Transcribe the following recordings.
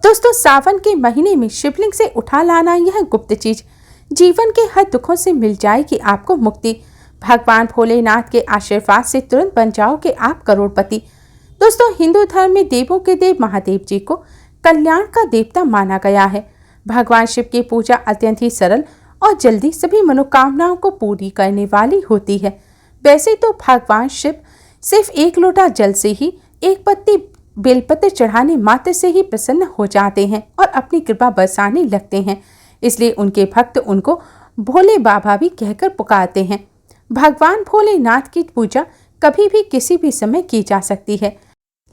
दोस्तों, सावन के महीने में शिवलिंग से उठा लाना यह गुप्त चीज जीवन के हर दुखों से मिल जाएगी आपको मुक्ति। भगवान भोलेनाथ के आशीर्वाद से तुरंत बन जाओगे आप करोड़पति। दोस्तों, हिंदू धर्म में देवों के देव महादेव जी को कल्याण का देवता माना गया है। भगवान शिव की पूजा अत्यंत ही सरल और जल्दी सभी मनोकामनाओं को पूरी करने वाली होती है। वैसे तो भगवान शिव सिर्फ एक लोटा जल से ही, एक पत्ती बेलपत्र चढ़ाने मात्र से ही प्रसन्न हो जाते हैं और अपनी कृपा बरसाने लगते हैं। इसलिए उनके भक्त उनको भोले बाबा भी कहकर पुकारते हैं। भगवान भोलेनाथ की पूजा कभी भी किसी भी समय की जा सकती है,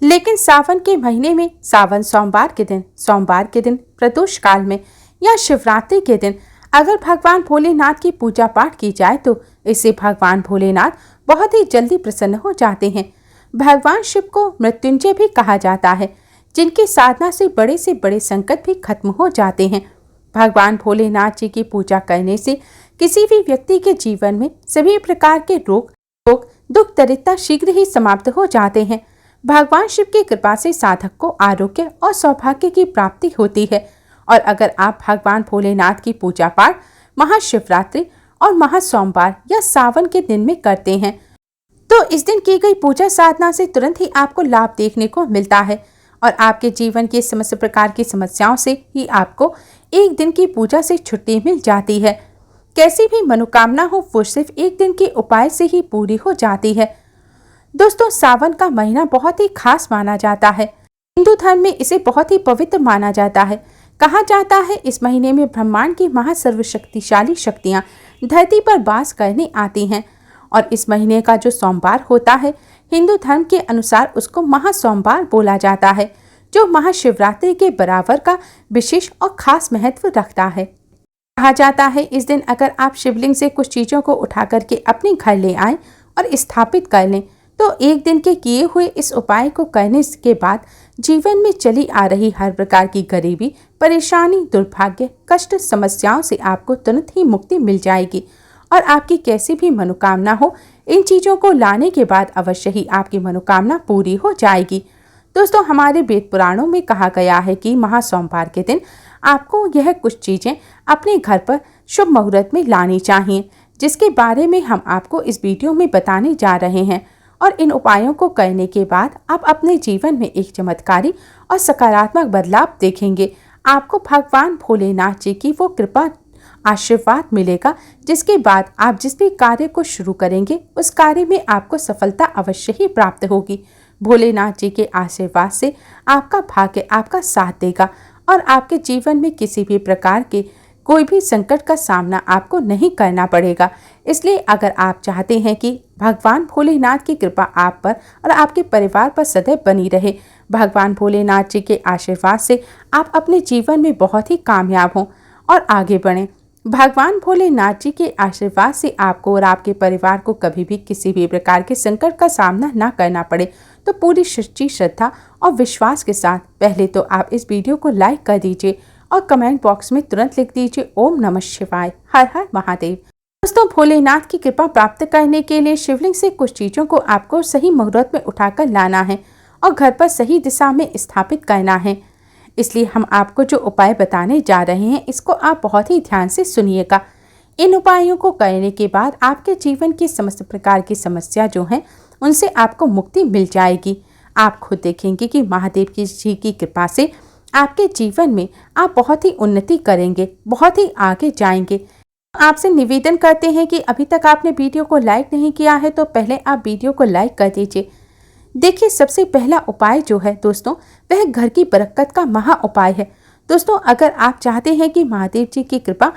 लेकिन सावन के महीने में, सावन सोमवार के दिन प्रदोष काल में या शिवरात्रि के दिन अगर भगवान भोलेनाथ की पूजा पाठ की जाए तो इससे भगवान भोलेनाथ बहुत ही जल्दी प्रसन्न हो जाते हैं। भगवान शिव को मृत्युंजय भी कहा जाता है, जिनकी साधना से बड़े संकट भी खत्म हो जाते हैं। भगवान भोलेनाथ जी की पूजा करने से किसी भी व्यक्ति के जीवन में सभी प्रकार के रोग दुख दरिद्रता शीघ्र ही समाप्त हो जाते हैं। भगवान शिव की कृपा से साधक को आरोग्य और सौभाग्य की प्राप्ति होती है। और अगर आप भगवान भोलेनाथ की पूजा पाठ महाशिवरात्रि और महासोमवार या सावन के दिन में करते हैं तो इस दिन की गई पूजा साधना से तुरंत ही आपको लाभ देखने को मिलता है और आपके जीवन की समस्त प्रकार की समस्याओं से ही आपको एक दिन की पूजा से छुट्टी मिल जाती है। कैसी भी मनोकामना हो वो सिर्फ एक दिन के उपाय से ही पूरी हो जाती है। दोस्तों, सावन का महीना बहुत ही खास माना जाता है। हिंदू धर्म में इसे बहुत ही पवित्र माना जाता है। कहा जाता है इस महीने में ब्रह्मांड की महासर्वशक्तिशाली शक्तियां धरती पर वास करने आती हैं और इस महीने का जो सोमवार होता है हिंदू धर्म के अनुसार उसको महासोमवार बोला जाता है, जो महाशिवरात्रि के बराबर का विशेष और खास महत्व रखता है। कहा जाता है इस दिन अगर आप शिवलिंग से कुछ चीज़ों को उठा करके अपने घर ले आएं और स्थापित कर लें तो एक दिन के किए हुए इस उपाय को करने के बाद जीवन में चली आ रही हर प्रकार की गरीबी, परेशानी, दुर्भाग्य, कष्ट, समस्याओं से आपको तुरंत ही मुक्ति मिल जाएगी और आपकी कैसी भी मनोकामना हो इन चीज़ों को लाने के बाद अवश्य ही आपकी मनोकामना पूरी हो जाएगी। दोस्तों, हमारे वेद पुराणों में कहा गया है कि महासोमवार के दिन आपको यह कुछ चीज़ें अपने घर पर शुभ मुहूर्त में लानी चाहिए, जिसके बारे में हम आपको इस वीडियो में बताने जा रहे हैं। और इन उपायों को करने के बाद आप अपने जीवन में एक चमत्कारी और सकारात्मक बदलाव देखेंगे। आपको भगवान भोलेनाथ जी की वो कृपा आशीर्वाद मिलेगा, जिसके बाद आप जिस भी कार्य को शुरू करेंगे उस कार्य में आपको सफलता अवश्य ही प्राप्त होगी। भोलेनाथ जी के आशीर्वाद से आपका भाग्य आपका साथ देगा और आपके जीवन में किसी भी प्रकार के कोई भी संकट का सामना आपको नहीं करना पड़ेगा। इसलिए अगर आप चाहते हैं कि भगवान भोलेनाथ की कृपा आप पर और आपके परिवार पर सदैव बनी रहे, भगवान भोलेनाथ जी के आशीर्वाद से आप अपने जीवन में बहुत ही कामयाब हों और आगे बढ़ें, भगवान भोलेनाथ जी के आशीर्वाद से आपको और आपके परिवार को कभी भी किसी भी प्रकार के संकट का सामना ना करना पड़े, तो पूरी सच्ची श्रद्धा और विश्वास के साथ पहले तो आप इस वीडियो को लाइक कर दीजिए और कमेंट बॉक्स में तुरंत लिख दीजिए ओम नमः शिवाय, हर हर महादेव। दोस्तों, भोलेनाथ की कृपा प्राप्त करने के लिए शिवलिंग से कुछ चीज़ों को आपको सही मुहूर्त में उठाकर लाना है और घर पर सही दिशा में स्थापित करना है। इसलिए हम आपको जो उपाय बताने जा रहे हैं इसको आप बहुत ही ध्यान से सुनिएगा। इन उपायों को करने के बाद आपके जीवन की समस्त प्रकार की समस्या जो हैं उनसे आपको मुक्ति मिल जाएगी। आप खुद देखेंगे कि महादेव जी की कृपा से आपके जीवन में आप बहुत ही उन्नति करेंगे, बहुत ही आगे जाएंगे। आपसे निवेदन करते हैं कि अभी तक आपने वीडियो को लाइक नहीं किया है तो पहले आप वीडियो को लाइक कर दीजिए। देखिए, सबसे पहला उपाय जो है दोस्तों वह घर की बरकत का महा उपाय है। दोस्तों, अगर आप चाहते हैं कि महादेव जी की कृपा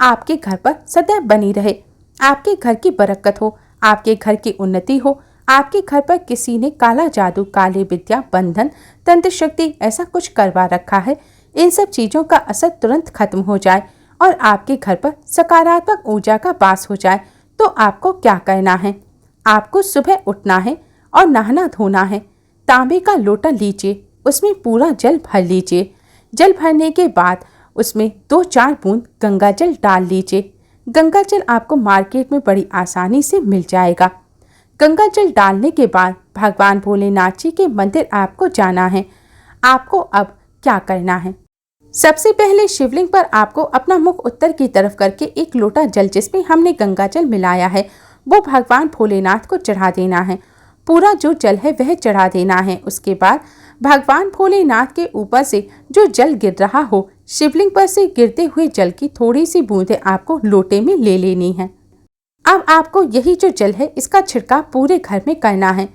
आपके घर पर सदैव बनी रहे, आपके घर की बरकत हो, आपके घर की उन्नति हो, आपके घर पर किसी ने काला जादू, काली विद्या, बंधन, तंत्र शक्ति ऐसा कुछ करवा रखा है, इन सब चीज़ों का असर तुरंत खत्म हो जाए और आपके घर पर सकारात्मक ऊर्जा का वास हो जाए, तो आपको क्या करना है? आपको सुबह उठना है और नहाना धोना है। तांबे का लोटा लीजिए, उसमें पूरा जल भर लीजिए। जल भरने के बाद उसमें 2-4 बूंद गंगा जल डाल लीजिए। गंगा जल आपको मार्केट में बड़ी आसानी से मिल जाएगा। गंगा जल डालने के बाद भगवान भोलेनाथ जी के मंदिर आपको जाना है। आपको अब क्या करना है। सबसे पहले शिवलिंग पर आपको अपना मुख उत्तर की तरफ करके एक लोटा जल जिसमें हमने गंगा जल मिलाया है वो भगवान भोलेनाथ को चढ़ा देना है। पूरा जो जल है वह चढ़ा देना है। उसके बाद भगवान भोलेनाथ के ऊपर से जो जल गिर रहा हो, शिवलिंग पर से गिरते हुए जल की थोड़ी सी बूंदें आपको लोटे में ले लेनी है। अब आपको यही जो जल है इसका छिड़काव पूरे घर में करना है।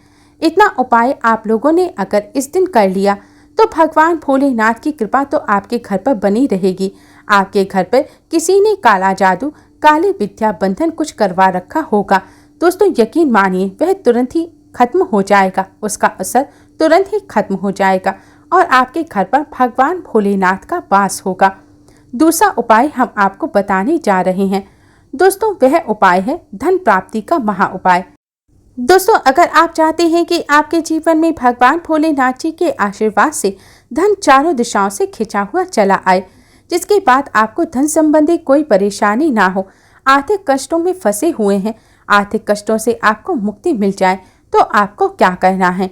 इतना उपाय आप लोगों ने अगर इस दिन कर लिया तो भगवान भोलेनाथ की कृपा तो आपके घर पर बनी रहेगी। आपके घर पर किसी ने काला जादू, काली विद्या बंधन कुछ करवा रखा होगा दोस्तों, यकीन मानिए वह तुरंत ही खत्म हो जाएगा, उसका असर तुरंत ही खत्म हो जाएगा और आपके घर पर भगवान भोलेनाथ का वास होगा। दूसरा उपाय हम आपको बताने जा रहे हैं दोस्तों, वह उपाय है धन प्राप्ति का महा उपाय। दोस्तों, अगर आप चाहते हैं कि आपके जीवन में भगवान भोलेनाथ जी के आशीर्वाद से धन चारों दिशाओं से खिंचा हुआ चला आए, जिसके बाद आपको धन संबंधी कोई परेशानी ना हो, आर्थिक कष्टों में फंसे हुए हैं, आर्थिक कष्टों से आपको मुक्ति मिल जाए, तो आपको क्या करना है।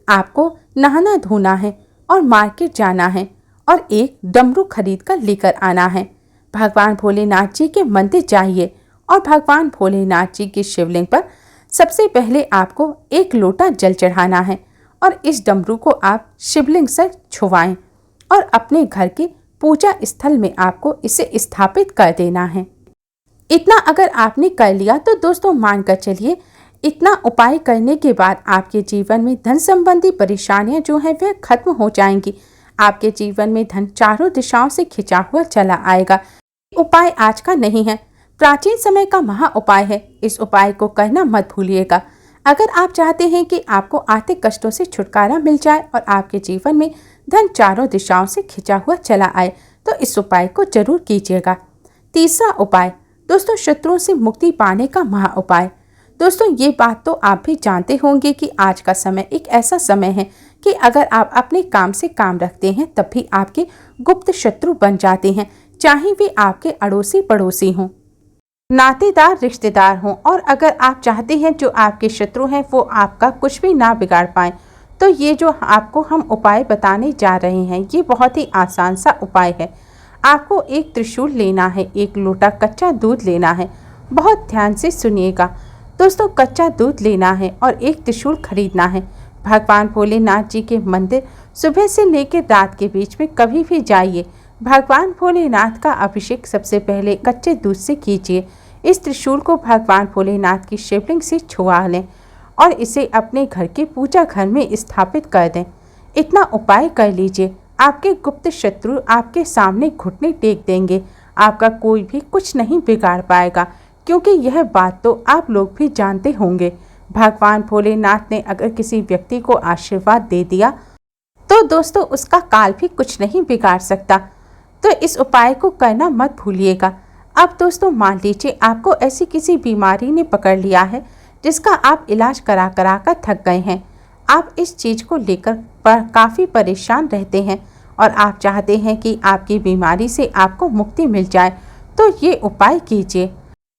आपको नहाना धोना है और मार्केट जाना है और एक डमरू खरीद कर लेकर आना है। भगवान भोलेनाथ जी के मंदिर जाइए और भगवान भोलेनाथ जी के शिवलिंग पर सबसे पहले आपको एक लोटा जल चढ़ाना है और इस डमरू को आप शिवलिंग से छुवाएं और अपने घर के पूजा स्थल में आपको इसे स्थापित कर देना है। इतना अगर आपने कर लिया तो दोस्तों मानकर चलिए, इतना उपाय करने के बाद आपके जीवन में धन संबंधी परेशानियां जो हैं वह खत्म हो जाएंगी। आपके जीवन में धन चारों दिशाओं से खिंचा हुआ चला आएगा। उपाय आज का नहीं है, प्राचीन समय का महा उपाय है। इस उपाय को करना मत भूलिएगा। अगर आप चाहते हैं कि आपको आर्थिक कष्टों से छुटकारा मिल जाए और आपके जीवन में धन चारों दिशाओं से खिंचा हुआ चला आए तो इस उपाय को जरूर कीजिएगा। तीसरा उपाय दोस्तों, शत्रुओं से मुक्ति पाने का महा उपाय। दोस्तों, ये बात तो आप भी जानते होंगे कि आज का समय एक ऐसा समय है कि अगर आप अपने काम से काम रखते हैं तब भी आपके गुप्त शत्रु बन जाते हैं, चाहे वे आपके अड़ोसी पड़ोसी हों, नातेदार रिश्तेदार हों। और अगर आप चाहते हैं जो आपके शत्रु हैं वो आपका कुछ भी ना बिगाड़ पाए, तो ये जो आपको हम उपाय बताने जा रहे हैं ये बहुत ही आसान सा उपाय है। आपको एक त्रिशूल लेना है, एक लोटा कच्चा दूध लेना है। बहुत ध्यान से सुनिएगा दोस्तों, कच्चा दूध लेना है और एक त्रिशूल खरीदना है। भगवान भोलेनाथ जी के मंदिर सुबह से लेकर रात के बीच में कभी भी जाइए। भगवान भोलेनाथ का अभिषेक सबसे पहले कच्चे दूध से कीजिए। इस त्रिशूल को भगवान भोलेनाथ की शिवलिंग से छुआ लें और इसे अपने घर के पूजा घर में स्थापित कर दें। इतना उपाय कर लीजिए, आपके गुप्त शत्रु आपके सामने घुटने टेक देंगे। आपका कोई भी कुछ नहीं बिगाड़ पाएगा, क्योंकि यह बात तो आप लोग भी जानते होंगे। भगवान भोलेनाथ ने अगर किसी व्यक्ति को आशीर्वाद दे दिया तो दोस्तों उसका काल भी कुछ नहीं बिगाड़ सकता। तो इस उपाय को करना मत भूलिएगा। अब दोस्तों मान लीजिए आपको ऐसी किसी बीमारी ने पकड़ लिया है जिसका आप इलाज करा करा कर थक गए हैं। आप इस चीज़ को लेकर काफ़ी परेशान रहते हैं और आप चाहते हैं कि आपकी बीमारी से आपको मुक्ति मिल जाए, तो ये उपाय कीजिए।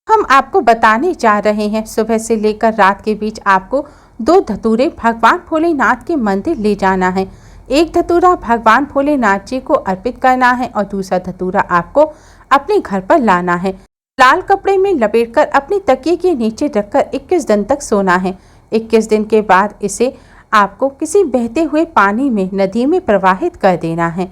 हम आपको बताने जा रहे हैं, सुबह से लेकर रात के बीच आपको 2 धतूरे भगवान भोलेनाथ के मंदिर ले जाना है। एक धतूरा भगवान भोलेनाथ जी को अर्पित करना है और दूसरा धतूरा आपको अपने घर पर लाना है। लाल कपड़े में लपेटकर अपनी तकिए के नीचे रखकर 21 दिन तक सोना है। 21 दिन के बाद इसे आपको किसी बहते हुए पानी में, नदी में प्रवाहित कर देना है।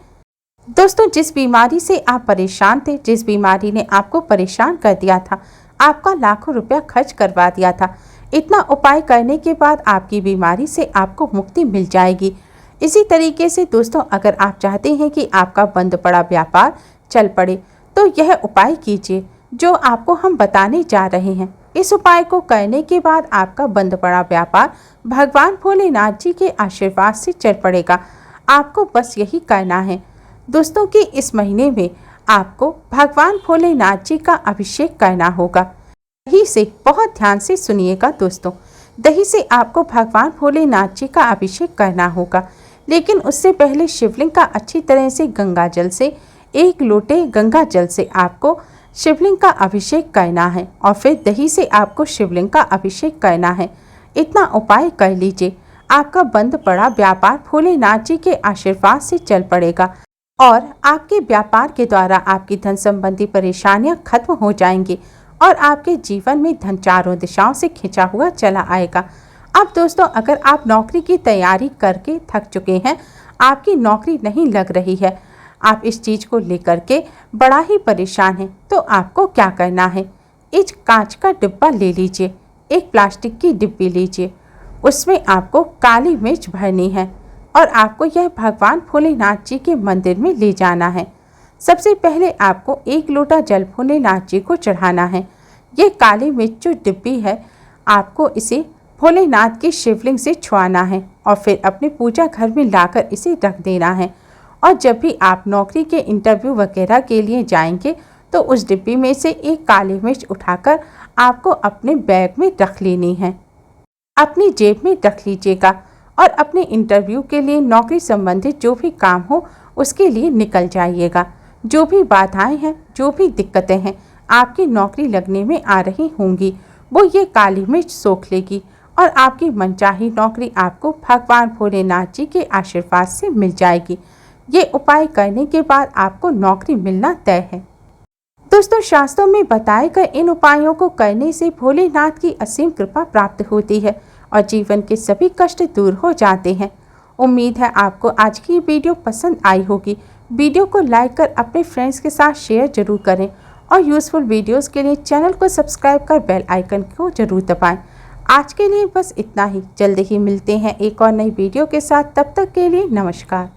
दोस्तों, जिस बीमारी से आप परेशान थे, जिस बीमारी ने आपको परेशान कर दिया था, आपका लाखों रुपया खर्च करवा दिया था, इतना उपाय करने के बाद आपकी बीमारी से आपको मुक्ति मिल जाएगी। इसी तरीके से दोस्तों, अगर आप चाहते हैं कि आपका बंद पड़ा व्यापार चल पड़े तो यह उपाय कीजिए जो आपको हम बताने जा रहे हैं। इस उपाय को करने के बाद आपका बंद पड़ा व्यापार भगवान भोलेनाथ जी के आशीर्वाद से चल पड़ेगा। आपको बस यही करना है दोस्तों कि इस महीने में आपको भगवान भोलेनाथ जी का अभिषेक करना होगा। दही से, बहुत ध्यान से सुनिएगा दोस्तों, दही से आपको भगवान भोलेनाथ जी का अभिषेक करना होगा। लेकिन उससे पहले शिवलिंग का अच्छी तरह से गंगा जल से, 1 लोटे गंगा जल से आपको शिवलिंग का अभिषेक करना है और फिर दही से आपको शिवलिंग का अभिषेक करना है। इतना उपाय कर लीजिए। आपका बंद पड़ा व्यापार भोलेनाथ जी के आशीर्वाद से चल पड़ेगा और आपके व्यापार के द्वारा आपकी धन संबंधी परेशानियां खत्म हो जाएंगी और आपके जीवन में धन चारों दिशाओं से खिंचा हुआ चला आएगा। अब दोस्तों, अगर आप नौकरी की तैयारी करके थक चुके हैं, आपकी नौकरी नहीं लग रही है, आप इस चीज़ को लेकर के बड़ा ही परेशान हैं, तो आपको क्या करना है? एक कांच का डिब्बा ले लीजिए, एक प्लास्टिक की डिब्बी लीजिए, उसमें आपको काली मिर्च भरनी है और आपको यह भगवान भोलेनाथ जी के मंदिर में ले जाना है। सबसे पहले आपको 1 लोटा जल भोलेनाथ जी को चढ़ाना है। ये काली मिर्च जो डिब्बी है, आपको इसे भोलेनाथ की शिवलिंग से छुआना है और फिर अपने पूजा घर में लाकर इसे रख देना है। और जब भी आप नौकरी के इंटरव्यू वगैरह के लिए जाएंगे तो उस डिब्बी में से एक काली मिर्च उठाकर आपको अपने बैग में रख लेनी है, अपनी जेब में रख लीजिएगा और अपने इंटरव्यू के लिए नौकरी संबंधित जो भी काम हो उसके लिए निकल जाइएगा। जो भी बाधाएं हैं, जो भी दिक्कतें हैं आपकी नौकरी लगने में आ रही होंगी, वो ये काली मिर्च सोख लेगी और आपकी मनचाही नौकरी आपको भगवान भोलेनाथ जी के आशीर्वाद से मिल जाएगी। ये उपाय करने के बाद आपको नौकरी मिलना तय है। दोस्तों, शास्त्रों में बताए गए इन उपायों को करने से भोलेनाथ की असीम कृपा प्राप्त होती है और जीवन के सभी कष्ट दूर हो जाते हैं। उम्मीद है आपको आज की वीडियो पसंद आई होगी। वीडियो को लाइक कर अपने फ्रेंड्स के साथ शेयर जरूर करें और यूज़फुल वीडियोस के लिए चैनल को सब्सक्राइब कर बेल आइकन को जरूर दबाएं। आज के लिए बस इतना ही। जल्द ही मिलते हैं एक और नई वीडियो के साथ। तब तक के लिए नमस्कार।